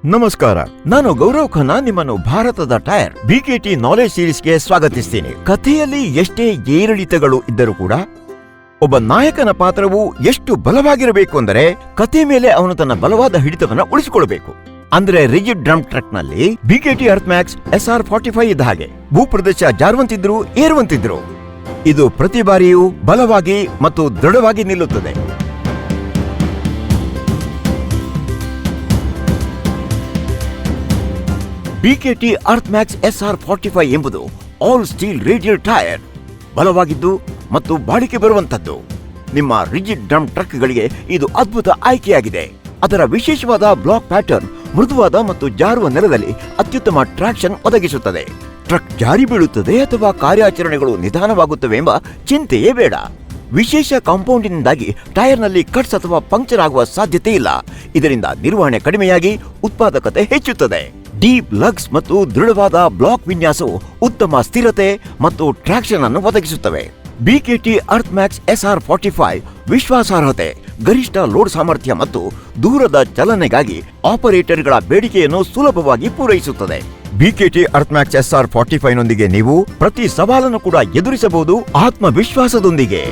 ನಮಸ್ಕಾರ, ನಾನು ಗೌರವ್ ಖನ್ನಾ ನಿಮ್ಮನ್ನು ಭಾರತದ ಟೈರ್ ಬಿಕೆಟಿ ನಾಲೆಜ್ ಸೀರೀಸ್ಗೆ ಸ್ವಾಗತಿಸ್ತೀನಿ. ಕಥೆಯಲ್ಲಿ ಎಷ್ಟೇ ಏರಿಳಿತಗಳು ಇದ್ದರೂ ಕೂಡ ಒಬ್ಬ ನಾಯಕನ ಪಾತ್ರವು ಎಷ್ಟು ಬಲವಾಗಿರಬೇಕು ಅಂದರೆ ಕಥೆ ಮೇಲೆ ಅವನು ತನ್ನ ಬಲವಾದ ಹಿಡಿತವನ್ನ ಉಳಿಸಿಕೊಳ್ಳಬೇಕು. ಅಂದ್ರೆ ರಿಜಿಡ್ ಡ್ರಮ್ ಟ್ರಕ್ ನಲ್ಲಿ ಬಿಕೆಟಿ ಅರ್ತ್ ಮ್ಯಾಕ್ಸ್ SR45 ಇದ್ದ ಹಾಗೆ ಭೂಪ್ರದೇಶ ಜಾರುವಂತಿದ್ರು ಏರುವಂತಿದ್ರು. ಇದು ಪ್ರತಿ ಬಾರಿಯೂ ಬಲವಾಗಿ ಮತ್ತು ದೃಢವಾಗಿ ನಿಲ್ಲುತ್ತದೆ. ಬಿಕೆಟಿ ಅರ್ತ್ ಮ್ಯಾಕ್ಸ್ SR45 ಎಂಬುದು ಆಲ್ ಸ್ಟೀಲ್ ರೇಡಿಯಲ್ ಟೈರ್, ಬಲವಾಗಿದ್ದು ಮತ್ತು ಬಾಳಿಕೆ ಬರುವಂತದ್ದು. ನಿಮ್ಮ ರಿಜಿಡ್ ಡ್ರಮ್ ಟ್ರಕ್ಗಳಿಗೆ ಇದು ಅದ್ಭುತ ಆಯ್ಕೆಯಾಗಿದೆ. ಅದರ ವಿಶೇಷವಾದ ಬ್ಲಾಕ್ ಪ್ಯಾಟರ್ನ್ ಮೃದುವಾದ ಮತ್ತು ಜಾರುವ ನೆಲದಲ್ಲಿ ಅತ್ಯುತ್ತಮ ಟ್ರಾಕ್ಷನ್ ಒದಗಿಸುತ್ತದೆ. ಟ್ರಕ್ ಜಾರಿ ಬೀಳುತ್ತದೆ ಅಥವಾ ಕಾರ್ಯಾಚರಣೆಗಳು ನಿಧಾನವಾಗುತ್ತವೆ ಎಂಬ ಚಿಂತೆಯೇ ಬೇಡ. ವಿಶೇಷ ಕಾಂಪೌಂಡಿನಿಂದಾಗಿ ಟೈರ್ನಲ್ಲಿ ಕಟ್ಸ್ ಅಥವಾ ಪಂಕ್ಚರ್ ಆಗುವ ಸಾಧ್ಯತೆ ಇಲ್ಲ. ಇದರಿಂದ ನಿರ್ವಹಣೆ ಕಡಿಮೆಯಾಗಿ ಉತ್ಪಾದಕತೆ ಹೆಚ್ಚುತ್ತದೆ. ಡೀಪ್ ಲಗ್ಸ್ ಮತ್ತು ದೃಢವಾದ ಬ್ಲಾಕ್ ವಿನ್ಯಾಸವು ಉತ್ತಮ ಸ್ಥಿರತೆ ಮತ್ತು ಟ್ರಾಕ್ಷನ್ ಅನ್ನು ಒದಗಿಸುತ್ತವೆ. ಬಿಕೆಟಿ ಅರ್ತ್ ಮ್ಯಾಕ್ಸ್ SR45 ವಿಶ್ವಾಸಾರ್ಹತೆ, ಗರಿಷ್ಠ ಲೋಡ್ ಸಾಮರ್ಥ್ಯ ಮತ್ತು ದೂರದ ಚಲನೆಗಾಗಿ ಆಪರೇಟರ್ಗಳ ಬೇಡಿಕೆಯನ್ನು ಸುಲಭವಾಗಿ ಪೂರೈಸುತ್ತದೆ. ಬಿಕೆಟಿ ಅರ್ತ್ ಮ್ಯಾಕ್ಸ್ SR45 ನೊಂದಿಗೆ ನೀವು ಪ್ರತಿ ಸವಾಲನ್ನು ಕೂಡ ಎದುರಿಸಬಹುದು ಆತ್ಮವಿಶ್ವಾಸದೊಂದಿಗೆ.